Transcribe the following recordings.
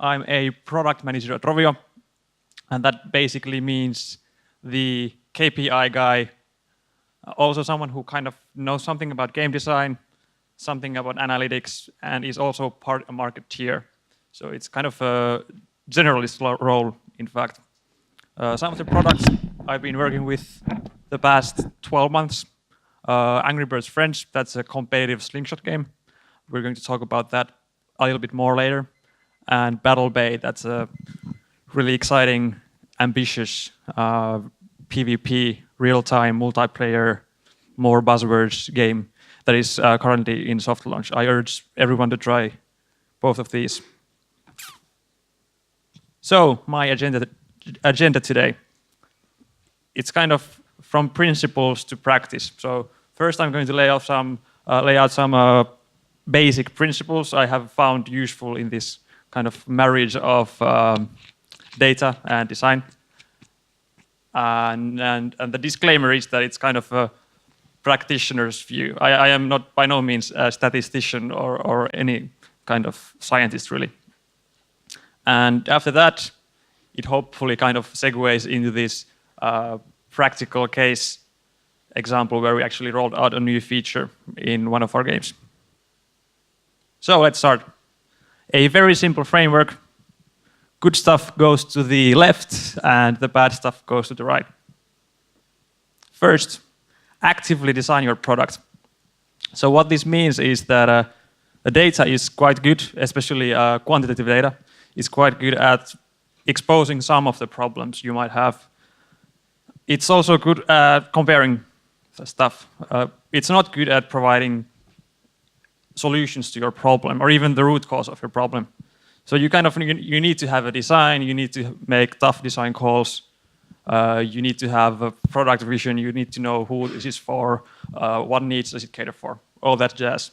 I'm a product manager at Rovio, and that basically means the KPI guy, also someone who kind of knows something about game design, something about analytics, and is also part a marketeer. So it's kind of a generalist role, in fact. Some of the products I've been working with the past 12 months. Angry Birds Friends, that's a competitive slingshot game. We're going to talk about that a little bit more later. And Battle Bay, that's a really exciting, ambitious PvP, real-time, multiplayer, more buzzwords game that is currently in soft launch. I urge everyone to try both of these. So my agenda today, it's kind of from principles to practice. So first I'm going to lay out some basic principles I have found useful in this kind of marriage of data and design. And the disclaimer is that it's kind of a practitioner's view. I am not by no means a statistician or any kind of scientist really. And after that, it hopefully kind of segues into this practical case example where we actually rolled out a new feature in one of our games. So let's start. A very simple framework. Good stuff goes to the left and the bad stuff goes to the right. First, actively design your product. So what this means is that the data is quite good, especially quantitative data, is quite good at exposing some of the problems you might have. It's also good at comparing stuff. It's not good at providing solutions to your problem or even the root cause of your problem. So you need to have a design, you need to make tough design calls, you need to have a product vision, you need to know who this is for, what needs does it cater for, all that jazz.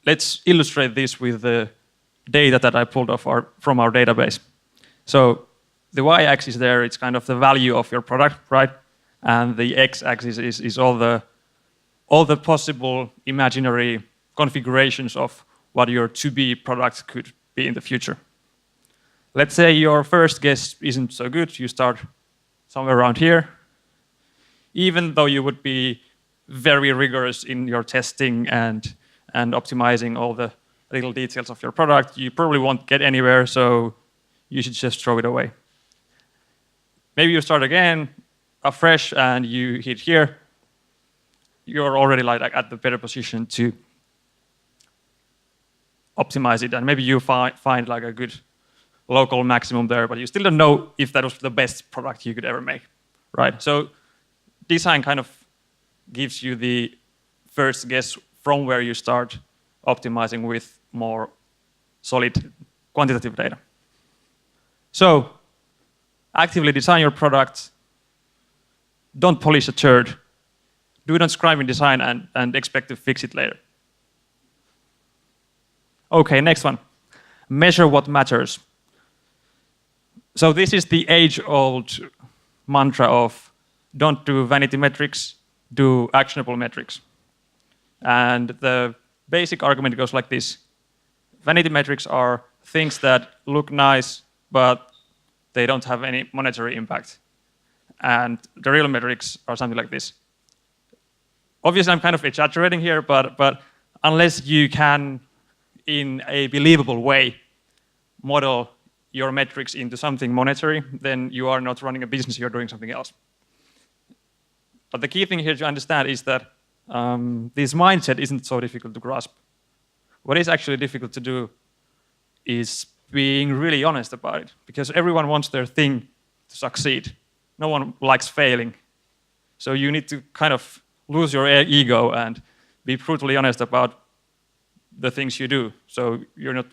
Let's illustrate this with the data that I pulled off from our database. So the y-axis there, it's kind of the value of your product, right? And the x-axis is all the possible imaginary configurations of what your to-be product could be in the future. Let's say your first guess isn't so good, you start somewhere around here. Even though you would be very rigorous in your testing and optimizing all the little details of your product, you probably won't get anywhere, so you should just throw it away. Maybe you start again, afresh, and you hit here. You're already like at the better position to optimize it, and maybe you find like a good local maximum there, but you still don't know if that was the best product you could ever make, right? So design kind of gives you the first guess from where you start optimizing with more solid quantitative data. So actively design your product. Don't polish a turd. Do not scribe in design and expect to fix it later. Okay, next one. Measure what matters. So this is the age-old mantra of don't do vanity metrics, do actionable metrics. And the basic argument goes like this. Vanity metrics are things that look nice, but they don't have any monetary impact. And the real metrics are something like this. Obviously, I'm kind of exaggerating here, but unless you can, in a believable way, model your metrics into something monetary, then you are not running a business, you're doing something else. But the key thing here to understand is that this mindset isn't so difficult to grasp. What is actually difficult to do is being really honest about it, because everyone wants their thing to succeed. No one likes failing. So you need to kind of lose your ego and be brutally honest about the things you do, so you're not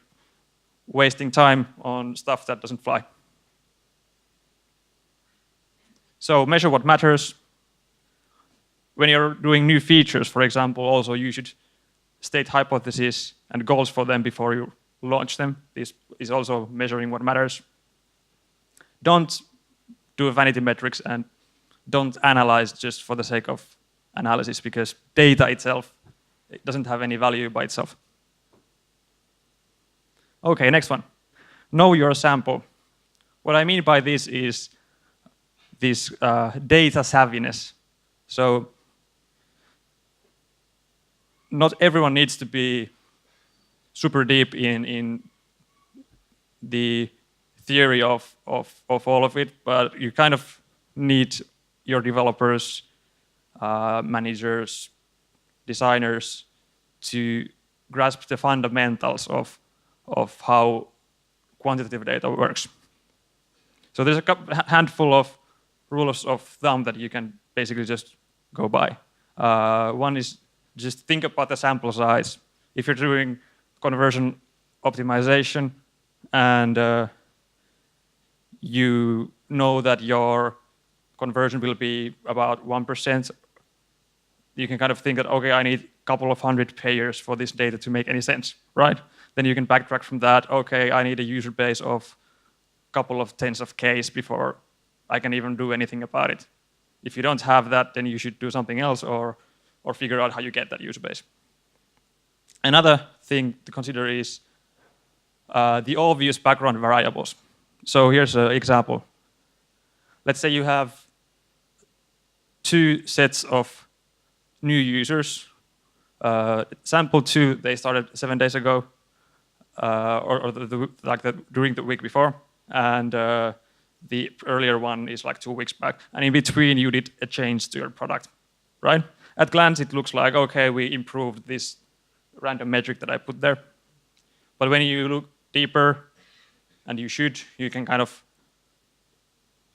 wasting time on stuff that doesn't fly. So measure what matters. When you're doing new features, for example, also you should state hypotheses and goals for them before you launch them. This is also measuring what matters. Don't do vanity metrics and don't analyze just for the sake of analysis, because data itself, it doesn't have any value by itself. Okay, next one. Know your sample. What I mean by this is this data savviness. So not everyone needs to be super deep in the theory of all of it, but you kind of need your developers, managers, designers to grasp the fundamentals of how quantitative data works. So there's a handful of rules of thumb that you can basically just go by. One is just think about the sample size. If you're doing conversion optimization and you know that your conversion will be about 1%, you can kind of think that, okay, I need a couple of hundred payers for this data to make any sense, right? Then you can backtrack from that. Okay, I need a user base of a couple of tens of Ks before I can even do anything about it. If you don't have that, then you should do something else or figure out how you get that user base. Another thing to consider is the obvious background variables. So here's an example. Let's say you have two sets of new users. Sample 2, they started 7 days ago, during the week before, and the earlier one is like 2 weeks back. And in between, you did a change to your product, right? At glance, it looks like, okay, we improved this random metric that I put there. But when you look deeper, and you can kind of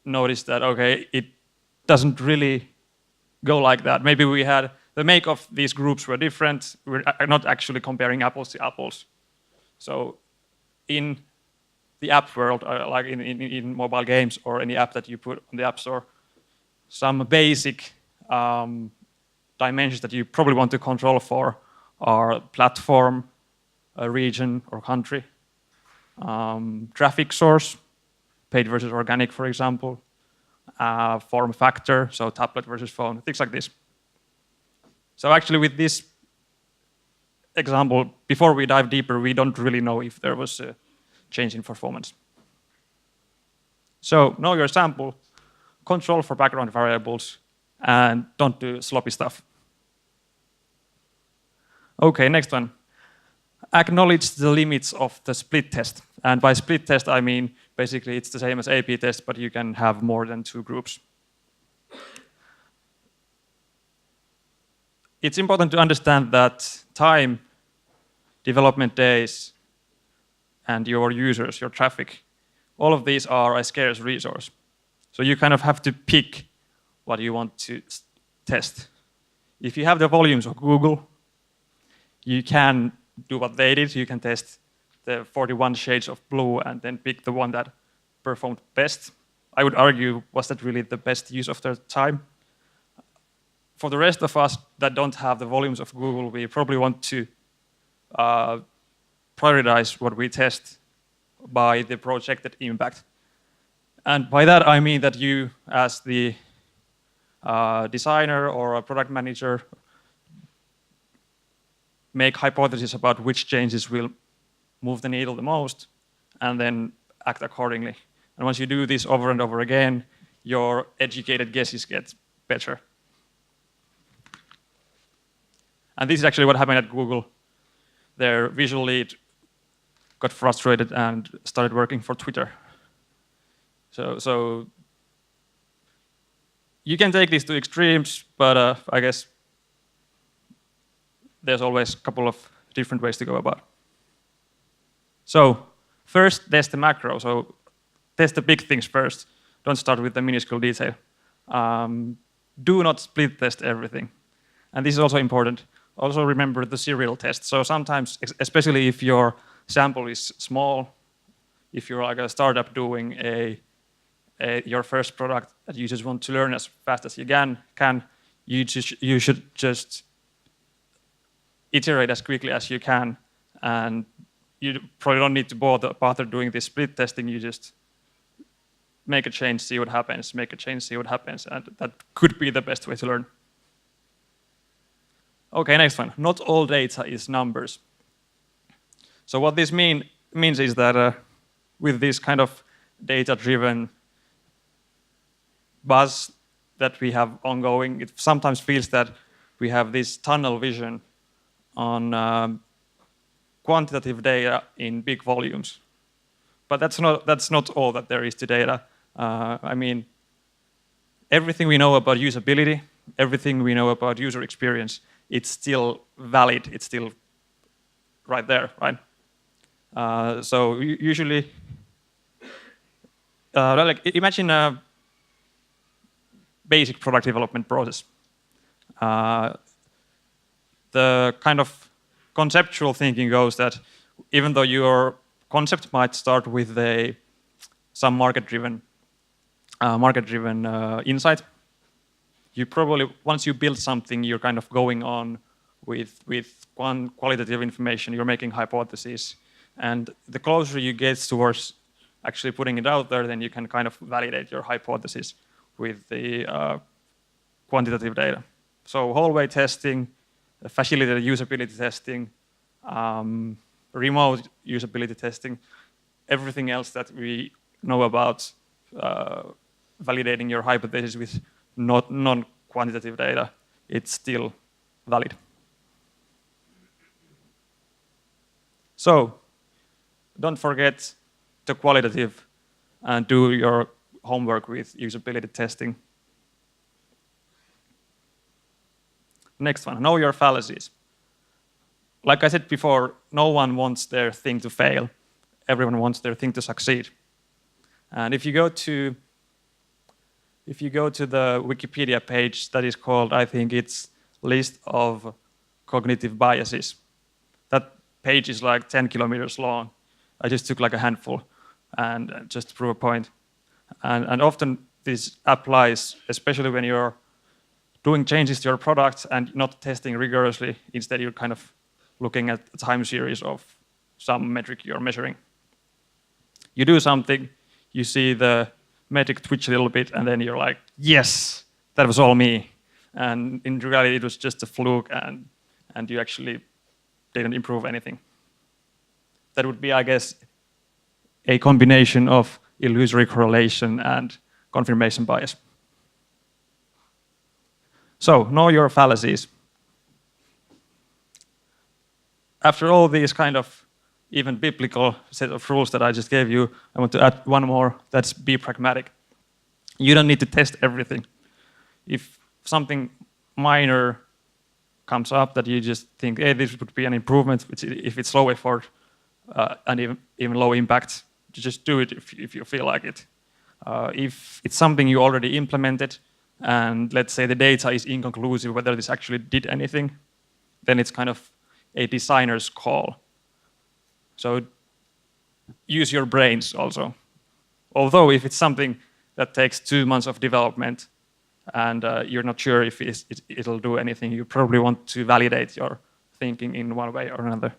notice that, okay, it doesn't really go like that. Maybe we had the make of these groups were different. We're not actually comparing apples to apples. So in the app world, like in mobile games or any app that you put on the App Store, some basic dimensions that you probably want to control for are platform, region or country, traffic source, paid versus organic, for example, form factor, so tablet versus phone, things like this. So actually with this example, before we dive deeper, we don't really know if there was a change in performance. So know your sample, control for background variables, and don't do sloppy stuff. Okay, next one. Acknowledge the limits of the split test. And by split test, I mean basically it's the same as A/B test, but you can have more than 2 groups. It's important to understand that time, development days, and your users, your traffic, all of these are a scarce resource. So you kind of have to pick what you want to test. If you have the volumes of Google, you can do what they did. You can test the 41 shades of blue and then pick the one that performed best. I would argue, was that really the best use of their time? For the rest of us that don't have the volumes of Google, we probably want to prioritize what we test by the projected impact. And by that, I mean that you, as the designer or a product manager, make hypotheses about which changes will move the needle the most, and then act accordingly. And once you do this over and over again, your educated guesses get better. And this is actually what happened at Google. Their visual lead got frustrated and started working for Twitter. So you can take this to extremes, but I guess there's always a couple of different ways to go about it. So first, test the macro. So test the big things first. Don't start with the minuscule detail. Do not split test everything. And this is also important. Also remember the serial test. So sometimes, especially if your sample is small, if you're like a startup doing your first product that you just want to learn as fast as you can, you should just iterate as quickly as you can, and you probably don't need to bother doing this split testing. You just make a change, see what happens, make a change, see what happens, and that could be the best way to learn. Okay, next one. Not all data is numbers. So what this means means is that with this kind of data-driven buzz that we have ongoing, it sometimes feels that we have this tunnel vision on quantitative data in big volumes. But that's not all that there is to data. I mean, everything we know about usability, everything we know about user experience, it's still valid. It's still right there, right? So usually, like imagine a basic product development process. The kind of conceptual thinking goes that even though your concept might start with some market-driven insight, you probably, once you build something, you're kind of going on with qualitative information. You're making hypotheses, and the closer you get towards actually putting it out there, then you can kind of validate your hypothesis with the quantitative data. So hallway testing, facilitated usability testing, remote usability testing, everything else that we know about validating your hypothesis with non-quantitative data, it's still valid. So don't forget the qualitative and do your homework with usability testing. Next one, know your fallacies. Like I said before, no one wants their thing to fail. Everyone wants their thing to succeed. And if you go to the Wikipedia page that is called, I think it's list of cognitive biases. That page is like 10 kilometers long. I just took like a handful and just to prove a point. And often this applies, especially when you're doing changes to your product and not testing rigorously. Instead, you're kind of looking at a time series of some metric you're measuring. You do something, you see the metric twitch a little bit, and then you're like, yes, that was all me. And in reality, it was just a fluke, and you actually didn't improve anything. That would be, I guess, a combination of illusory correlation and confirmation bias. So, know your fallacies. After all these kind of even biblical set of rules that I just gave you, I want to add one more, that's be pragmatic. You don't need to test everything. If something minor comes up that you just think, hey, this would be an improvement, if it's low effort and even low impact, just do it if you feel like it. If it's something you already implemented, and let's say the data is inconclusive whether this actually did anything, then it's kind of a designer's call. So use your brains also. Although if it's something that takes 2 months of development and you're not sure if it'll do anything, you probably want to validate your thinking in one way or another.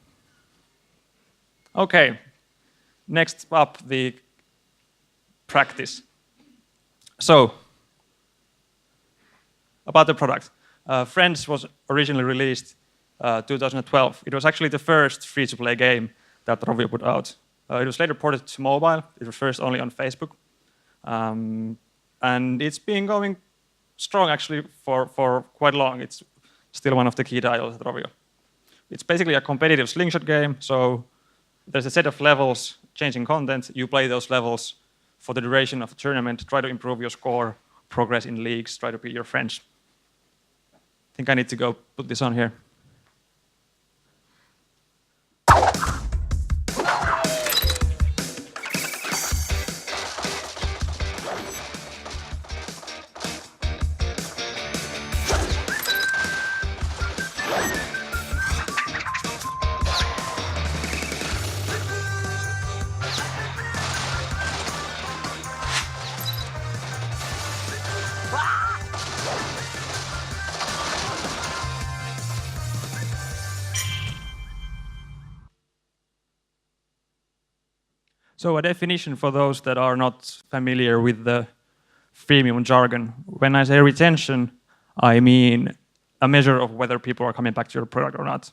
Okay, next up, the practice. So, about the product. Friends was originally released 2012. It was actually the first free-to-play game that Rovio put out. It was later ported to mobile. It was first only on Facebook. And it's been going strong actually for quite long. It's still one of the key titles at Rovio. It's basically a competitive slingshot game, so there's a set of levels, changing content. You play those levels for the duration of the tournament, try to improve your score, progress in leagues, try to beat your friends. I think I need to go put this on here. So a definition for those that are not familiar with the freemium jargon. When I say retention, I mean a measure of whether people are coming back to your product or not.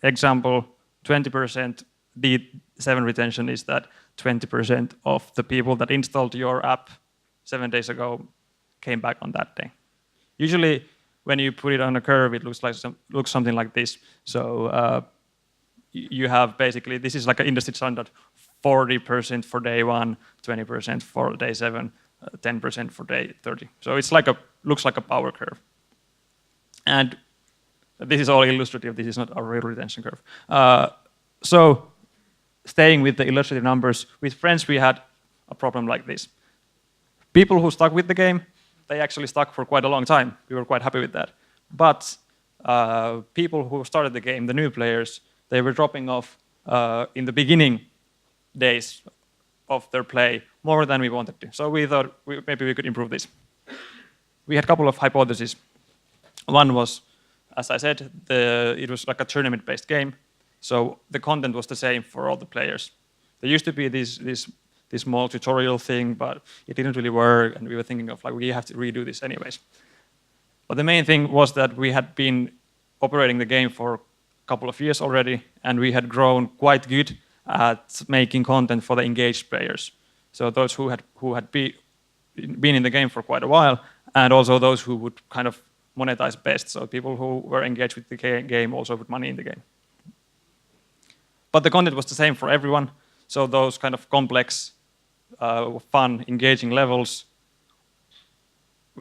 Example, 20% D7 retention is that 20% of the people that installed your app 7 days ago came back on that day. Usually, when you put it on a curve, it looks something like this. So you have basically, this is like an industry standard, 40% for day 1, 20% for day 7, 10% for day 30. So it's like looks like a power curve. And this is all illustrative. This is not a real retention curve. So staying with the illustrative numbers, with friends we had a problem like this. People who stuck with the game, they actually stuck for quite a long time. We were quite happy with that. But people who started the game, the new players, they were dropping off in the beginning days of their play more than we wanted to. So we thought maybe we could improve this. We had a couple of hypotheses. One was, as I said, it was like a tournament-based game. So the content was the same for all the players. There used to be this small tutorial thing, but it didn't really work, and we were thinking of like, we have to redo this anyways. But the main thing was that we had been operating the game for a couple of years already, and we had grown quite good at making content for the engaged players. So those who had been in the game for quite a while, and also those who would kind of monetize best. So people who were engaged with the game also put money in the game. But the content was the same for everyone. So those kind of complex, fun, engaging levels,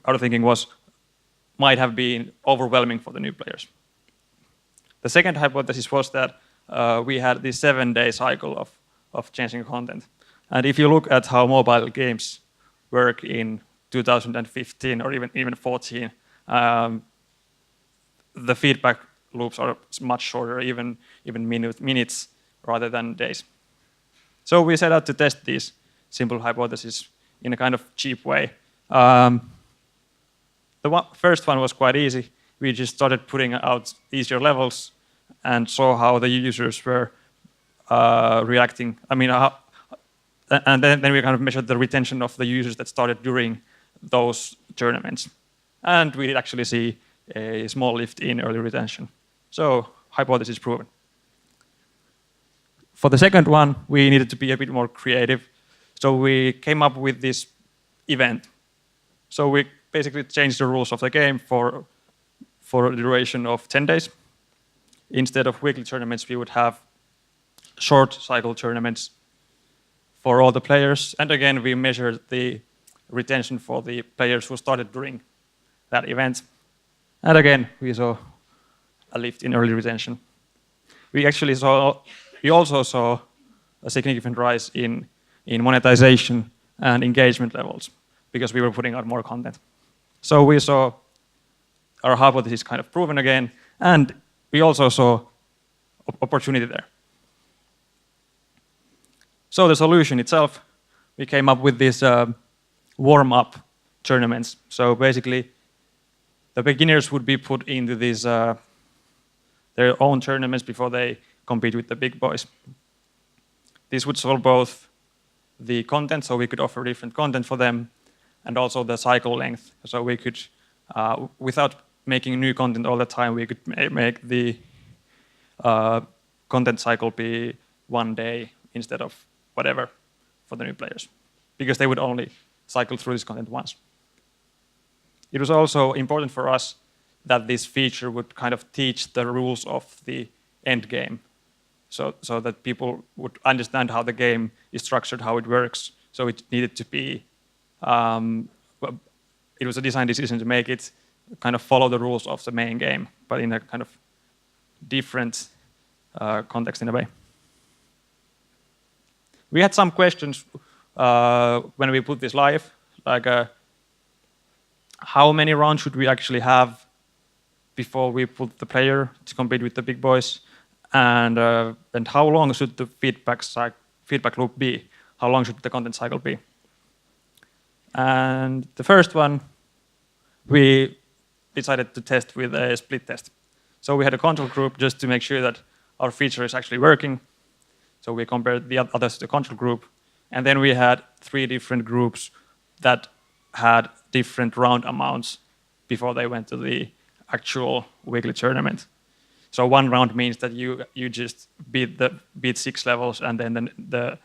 our thinking might have been overwhelming for the new players. The second hypothesis was that we had this 7-day cycle of changing content. And if you look at how mobile games work in 2015 or even 14, the feedback loops are much shorter, even minutes rather than days. So we set out to test these simple hypotheses in a kind of cheap way. The first one was quite easy. We just started putting out easier levels and saw how the users were reacting. I mean, and then we kind of measured the retention of the users that started during those tournaments. And we did actually see a small lift in early retention. So hypothesis proven. For the second one, we needed to be a bit more creative. So we came up with this event. So we basically changed the rules of the game for a duration of 10 days. Instead of weekly tournaments, we would have short cycle tournaments for all the players. And again, we measured the retention for the players who started during that event. And again, we saw a lift in early retention. We also saw a significant rise in monetization and engagement levels because we were putting out more content. So we saw our hypothesis kind of proven again, and we also saw opportunity there. So the solution itself, we came up with these warm-up tournaments. So basically, the beginners would be put into these their own tournaments before they compete with the big boys. This would solve both the content, so we could offer different content for them, and also the cycle length. So we could, without making new content all the time, we could make the content cycle be 1 day instead of whatever for the new players, because they would only cycle through this content once. It was also important for us that this feature would kind of teach the rules of the end game, so that people would understand how the game is structured, how it works. So it needed to be, it was a design decision to make it kind of follow the rules of the main game, but in a kind of different context in a way. We had some questions when we put this live, like how many rounds should we actually have before we put the player to compete with the big boys, and how long should the feedback loop be? How long should the content cycle be? And the first one, we decided to test with a split test. So we had a control group just to make sure that our feature is actually working. So we compared the others to the control group. And then we had 3 different groups that had different round amounts before they went to the actual weekly tournament. So one round means that you just beat 6 levels, and then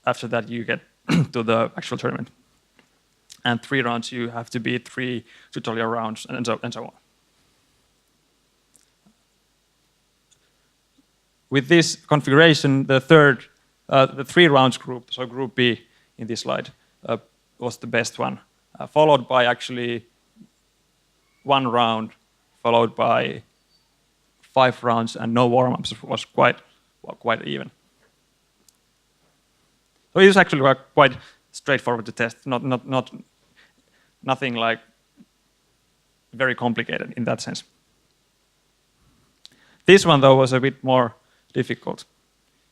after that you get to the actual tournament. And 3 rounds you have to beat 3 tutorial rounds, and so on. With this configuration, the 3 rounds group, so group B in this slide, was the best one, followed by actually 1 round, followed by 5 rounds, and no warm-ups. Was quite even. So it is actually quite straightforward to test, nothing like very complicated in that sense. This one, though, was a bit more difficult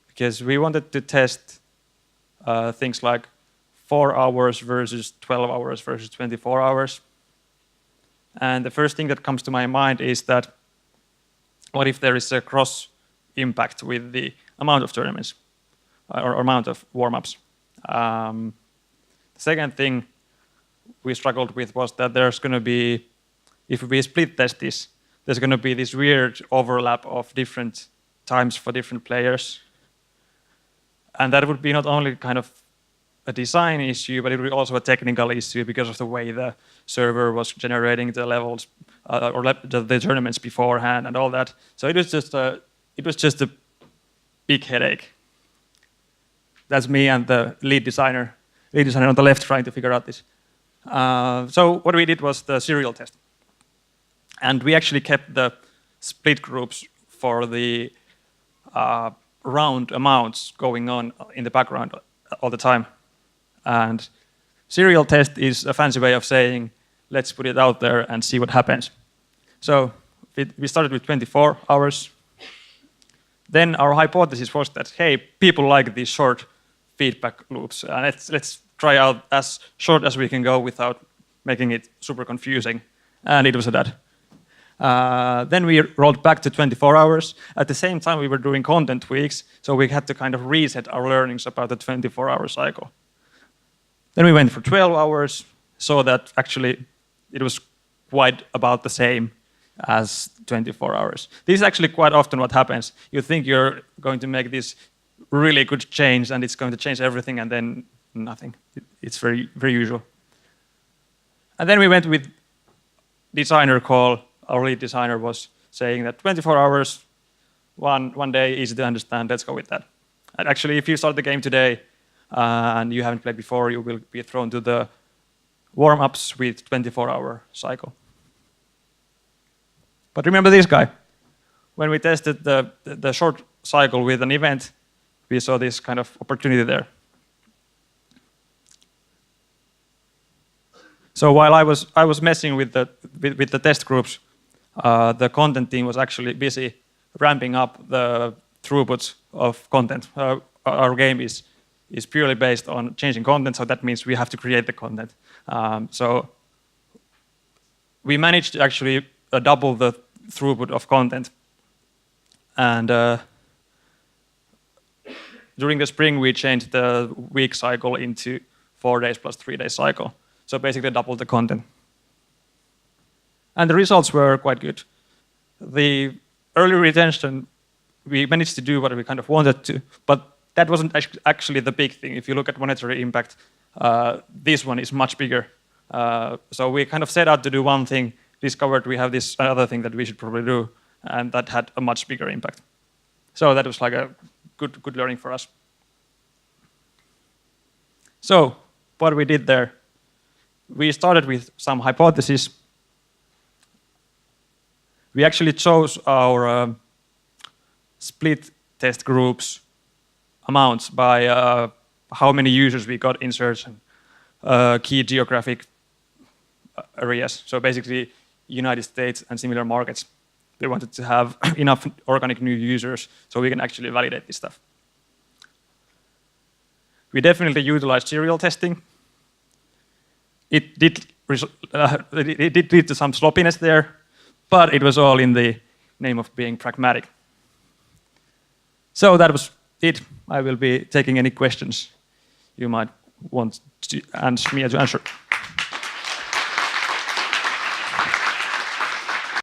because we wanted to test things like 4 hours versus 12 hours versus 24 hours. And the first thing that comes to my mind is that what if there is a cross impact with the amount of tournaments or amount of warm-ups? The second thing we struggled with was that there's going to be, if we split test this, there's going to be this weird overlap of different times for different players. And that would be not only kind of a design issue, but it would be also a technical issue because of the way the server was generating the levels or the tournaments beforehand and all that. So it was just a big headache. That's me and the lead designer on the left trying to figure out this. So what we did was the serial test. And we actually kept the split groups for the round amounts going on in the background all the time. And serial test is a fancy way of saying, let's put it out there and see what happens. So we started with 24 hours. Then our hypothesis was that, hey, people like these short feedback loops. Let's try out as short as we can go without making it super confusing. And it was that. Then we rolled back to 24 hours. At the same time, we were doing content tweaks, so we had to kind of reset our learnings about the 24-hour cycle. Then we went for 12 hours, saw that actually it was quite about the same as 24 hours. This is actually quite often what happens. You think you're going to make this really good change, and it's going to change everything, and then nothing. It's very, very usual. And then we went with designer call. Our lead designer was saying that 24 hours, one day, easy to understand, let's go with that. And actually, if you start the game today and you haven't played before, you will be thrown to the warm-ups with 24-hour cycle. But remember this guy. When we tested the short cycle with an event, we saw this kind of opportunity there. So while I was messing with the test groups, the content team was actually busy ramping up the throughput of content. Our game is purely based on changing content, so that means we have to create the content. So we managed to actually double the throughput of content. And during the spring, we changed the week cycle into 4 days plus 3 days cycle. So basically doubled the content. And the results were quite good. The early retention, we managed to do what we kind of wanted to, but that wasn't actually the big thing. If you look at monetary impact, this one is much bigger. So we kind of set out to do one thing, discovered we have this other thing that we should probably do, and that had a much bigger impact. So that was like a good learning for us. So what we did there, we started with some hypotheses. We actually chose our split test groups amounts by how many users we got in certain key geographic areas. So basically, United States and similar markets. We wanted to have enough organic new users so we can actually validate this stuff. We definitely utilized serial testing. It did lead to some sloppiness there, but it was all in the name of being pragmatic. So that was it. I will be taking any questions you might want me to answer.